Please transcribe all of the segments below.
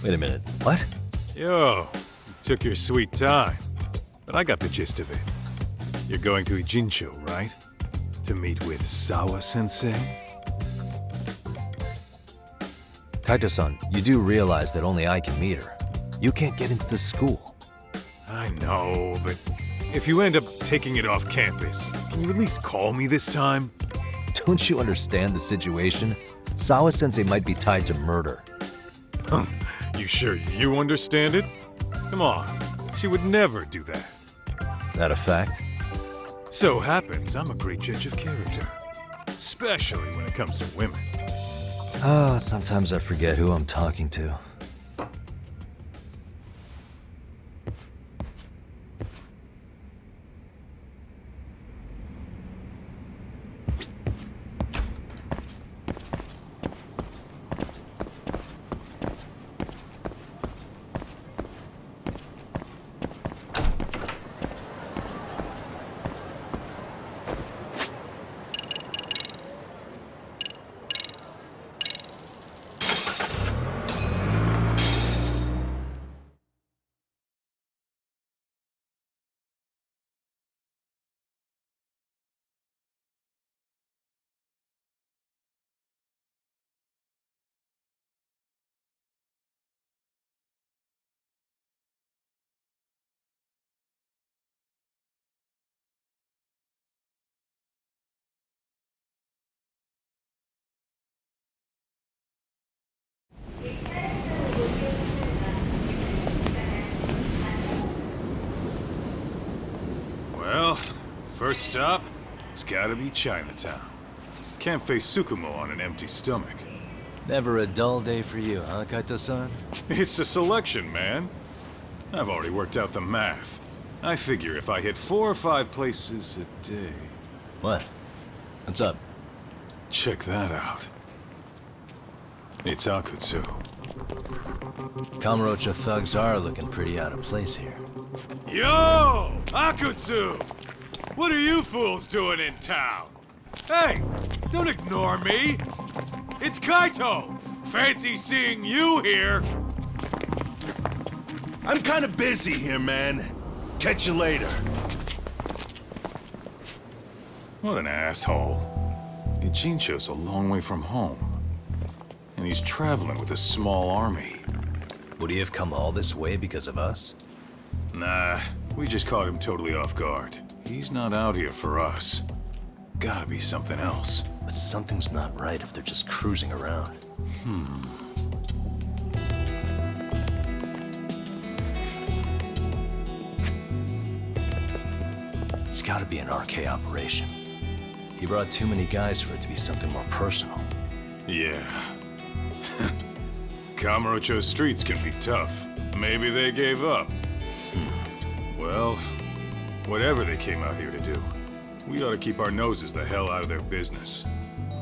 Wait a minute, what? Yo, you took your sweet time, but I got the gist of it. You're going to Ijincho, right? To meet with SAWA-sensei? Kaito-san, you do realize that only I can meet her. You can't get into the school. I know, but if you end up taking it off campus, can you at least call me this time? Don't you understand the situation? SAWA-sensei might be tied to murder. You sure you understand it? Come on, she would never do that. That a fact? So happens I'm a great judge of character, especially when it comes to women. Oh, sometimes I forget who I'm talking to. Well, first stop, it's gotta be Chinatown. Can't face Tsukumo on an empty stomach. Never a dull day for you, huh, Kaito-san? It's the selection, man. I've already worked out the math. I figure if I hit 4 or 5 places a day... What? What's up? Check that out. It's Akutsu. Kamurocho thugs are looking pretty out of place here. Yo! Akutsu! What are you fools doing in town? Hey! Don't ignore me! It's Kaito! Fancy seeing you here! I'm kinda busy here, man. Catch you later. What an asshole. Ijincho's a long way from home. And he's traveling with a small army. Would he have come all this way because of us? Nah, we just caught him totally off guard. He's not out here for us. Gotta be something else. But something's not right if they're just cruising around. It's gotta be an RK operation. He brought too many guys for it to be something more personal. Yeah. Kamurocho streets can be tough. Maybe they gave up. Well, whatever they came out here to do, we ought to keep our noses the hell out of their business.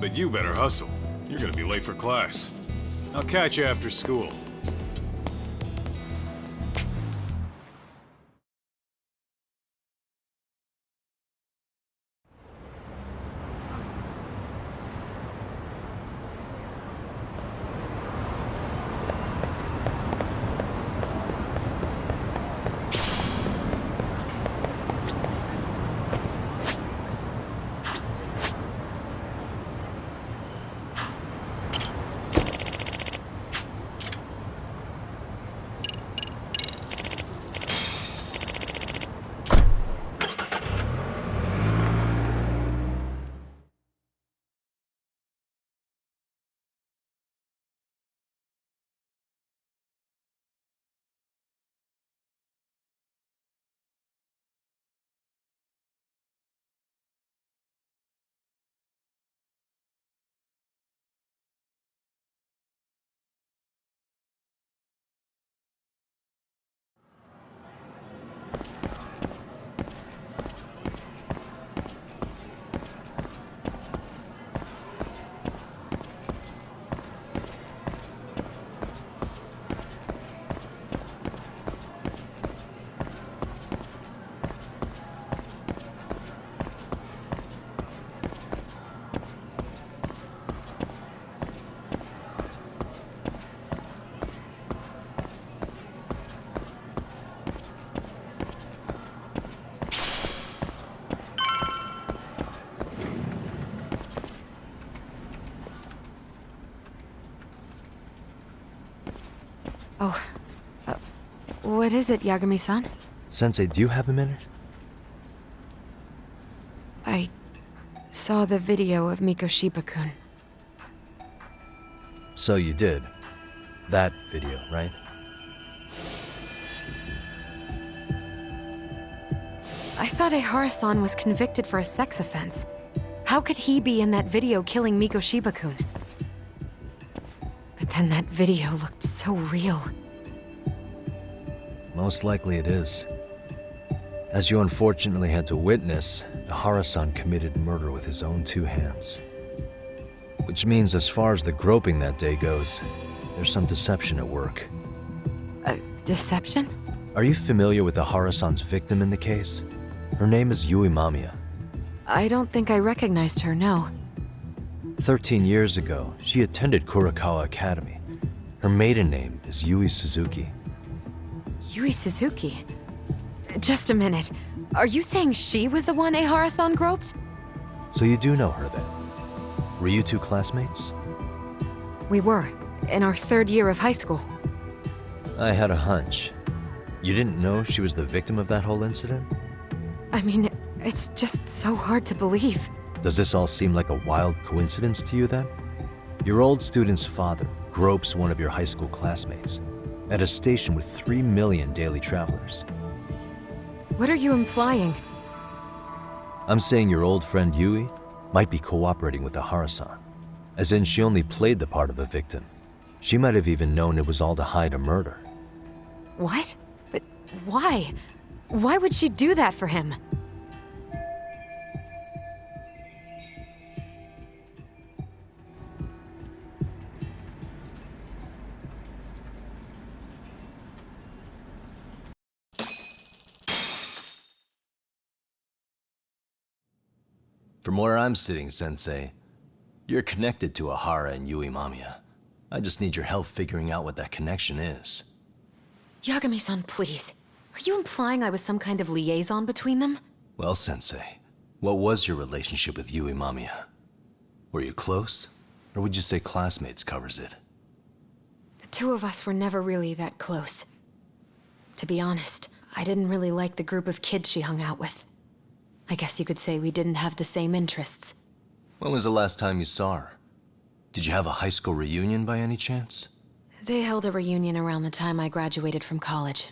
But you better hustle. You're gonna be late for class. I'll catch you after school. Oh, what is it, Yagami-san? Sensei, do you have a minute? I saw the video of Mikoshiba-kun. So you did. That video, right? I thought Ehara-san was convicted for a sex offense. How could he be in that video killing Mikoshiba-kun? But then that video looked so real. Most likely it is. As you unfortunately had to witness, Ehara-san committed murder with his own two hands. Which means as far as the groping that day goes, there's some deception at work. Deception? Are you familiar with Ehara-san's victim in the case? Her name is Yui Mamiya. I don't think I recognized her, no. 13 years ago, she attended Kurakawa Academy. Her maiden name is Yui Suzuki. Yui Suzuki? Just a minute. Are you saying she was the one Ehara-san groped? So you do know her then? Were you two classmates? We were, in our third year of high school. I had a hunch. You didn't know she was the victim of that whole incident? I mean, it's just so hard to believe. Does this all seem like a wild coincidence to you then? Your old student's father gropes one of your high school classmates at a station with 3 million daily travelers. What are you implying? I'm saying your old friend Yui might be cooperating with Ehara-san, as in she only played the part of a victim. She might have even known it was all to hide a murder. What? But why? Why would she do that for him? From where I'm sitting, Sensei, you're connected to Ehara and Yui Mamiya. I just need your help figuring out what that connection is. Yagami-san, please. Are you implying I was some kind of liaison between them? Well, Sensei, what was your relationship with Yui Mamiya? Were you close? Or would you say classmates covers it? The two of us were never really that close. To be honest, I didn't really like the group of kids she hung out with. I guess you could say we didn't have the same interests. When was the last time you saw her? Did you have a high school reunion by any chance? They held a reunion around the time I graduated from college,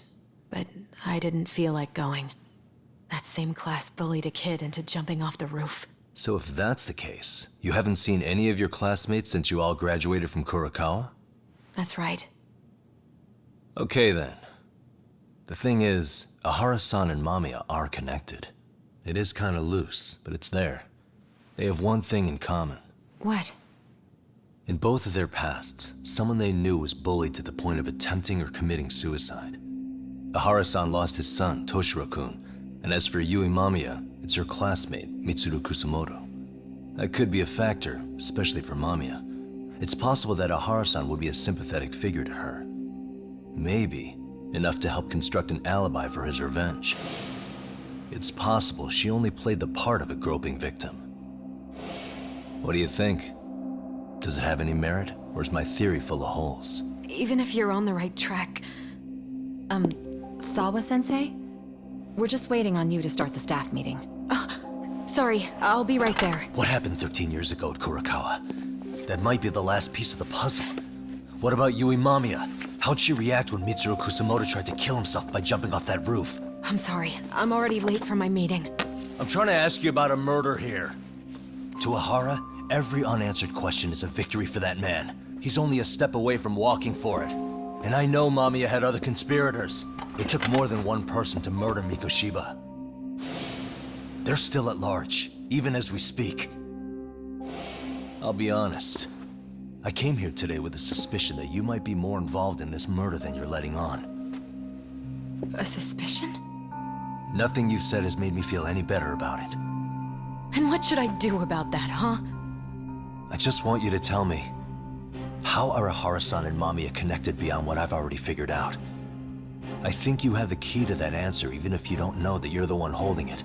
but I didn't feel like going. That same class bullied a kid into jumping off the roof. So if that's the case, you haven't seen any of your classmates since you all graduated from Kurakawa? That's right. Okay then. The thing is, Ehara-san and Mamiya are connected. It is kinda loose, but it's there. They have one thing in common. What? In both of their pasts, someone they knew was bullied to the point of attempting or committing suicide. Ehara-san lost his son, Toshiro-kun, and as for Yui Mamiya, it's her classmate, Mitsuru Kusamoto. That could be a factor, especially for Mamiya. It's possible that Ehara-san would be a sympathetic figure to her. Maybe enough to help construct an alibi for his revenge. It's possible she only played the part of a groping victim. What do you think? Does it have any merit, or is my theory full of holes? Even if you're on the right track... SAWA-sensei? We're just waiting on you to start the staff meeting. Sorry, I'll be right there. What happened 13 years ago at Kurakawa? That might be the last piece of the puzzle. What about Yui Mamiya? How'd she react when Mitsuru Kusamoto tried to kill himself by jumping off that roof? I'm sorry, I'm already late for my meeting. I'm trying to ask you about a murder here. To Ehara, every unanswered question is a victory for that man. He's only a step away from walking for it. And I know Mamiya had other conspirators. It took more than one person to murder Mikoshiba. They're still at large, even as we speak. I'll be honest. I came here today with the suspicion that you might be more involved in this murder than you're letting on. A suspicion? Nothing you've said has made me feel any better about it. And what should I do about that, huh? I just want you to tell me, how are Ehara-san and Mamiya connected beyond what I've already figured out? I think you have the key to that answer, even if you don't know that you're the one holding it.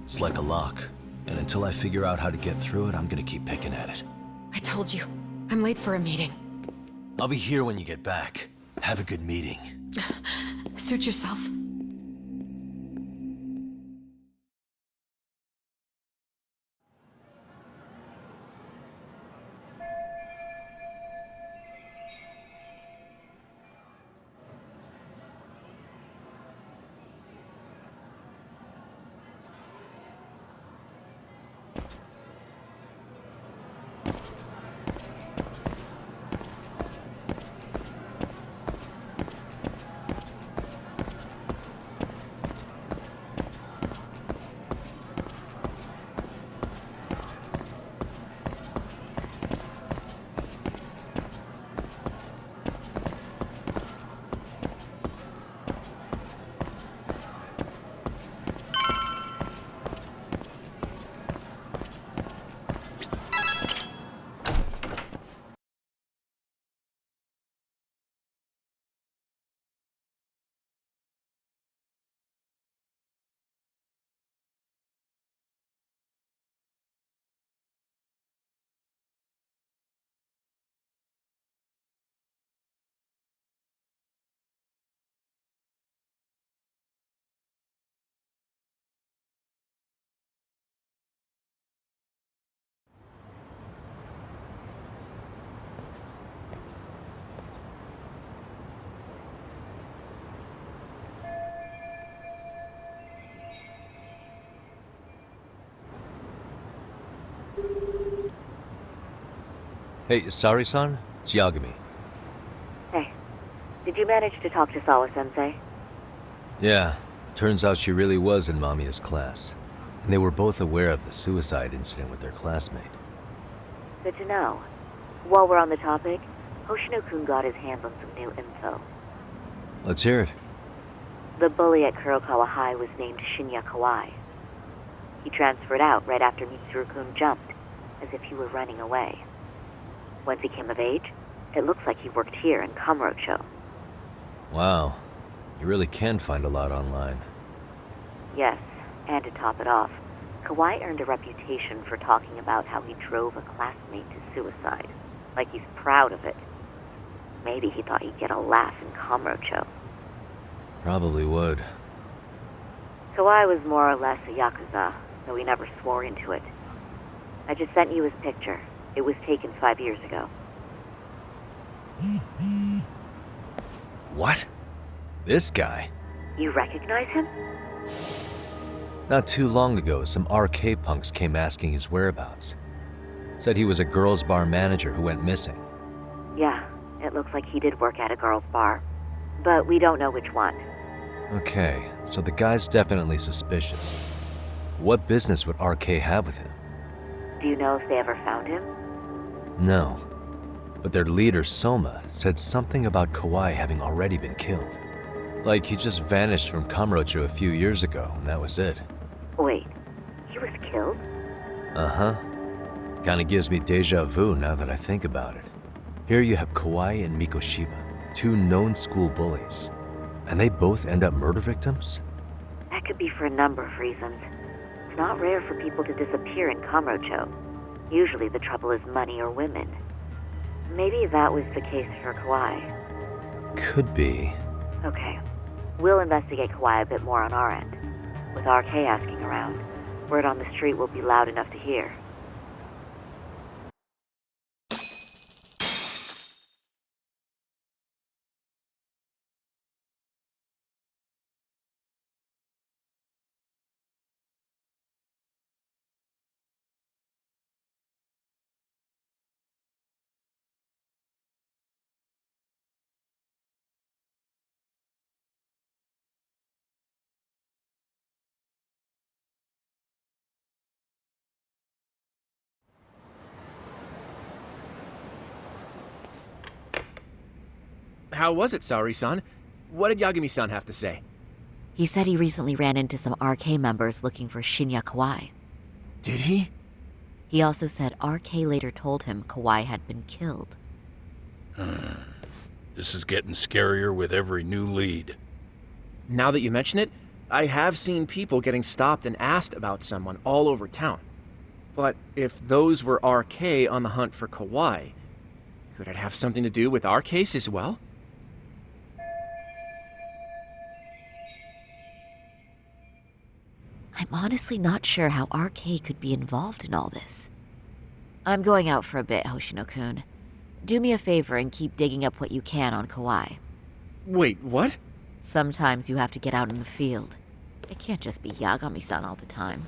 It's like a lock, and until I figure out how to get through it, I'm gonna keep picking at it. I told you, I'm late for a meeting. I'll be here when you get back. Have a good meeting. Suit yourself. Hey, Sari-san? It's Yagami. Hey, did you manage to talk to SAWA-sensei? Yeah, turns out she really was in Mamiya's class. And they were both aware of the suicide incident with their classmate. Good to know. While we're on the topic, Hoshino-kun got his hands on some new info. Let's hear it. The bully at Kurokawa High was named Shinya Kawai. He transferred out right after Mitsuru-kun jumped, as if he were running away. Once he came of age, it looks like he worked here in Kamurocho. Wow. You really can find a lot online. Yes, and to top it off, Kawai earned a reputation for talking about how he drove a classmate to suicide, like he's proud of it. Maybe he thought he'd get a laugh in Kamurocho. Probably would. Kawai was more or less a Yakuza, though he never swore into it. I just sent you his picture. It was taken 5 years ago. What? This guy? You recognize him? Not too long ago, some RK punks came asking his whereabouts. Said he was a girls' bar manager who went missing. Yeah, it looks like he did work at a girls' bar. But we don't know which one. Okay, so the guy's definitely suspicious. What business would RK have with him? Do you know if they ever found him? No. But their leader, Soma, said something about Kawai having already been killed. Like he just vanished from Kamurocho a few years ago, and that was it. Wait, he was killed? Uh-huh. Kinda gives me deja vu now that I think about it. Here you have Kawai and Mikoshiba, two known school bullies. And they both end up murder victims? That could be for a number of reasons. It's not rare for people to disappear in Kamurocho. Usually the trouble is money or women. Maybe that was the case for Kawai. Could be. Okay. We'll investigate Kawai a bit more on our end. With RK asking around, word on the street will be loud enough to hear. How was it, Saori-san? What did Yagami-san have to say? He said he recently ran into some RK members looking for Shinya Kawai. Did he? He also said RK later told him Kawai had been killed. This is getting scarier with every new lead. Now that you mention it, I have seen people getting stopped and asked about someone all over town. But if those were RK on the hunt for Kawai, Could it have something to do with our case as well? I'm honestly not sure how RK could be involved in all this. I'm going out for a bit, Hoshino-kun. Do me a favor and keep digging up what you can on Kauai. Wait, what? Sometimes you have to get out in the field. It can't just be Yagami-san all the time.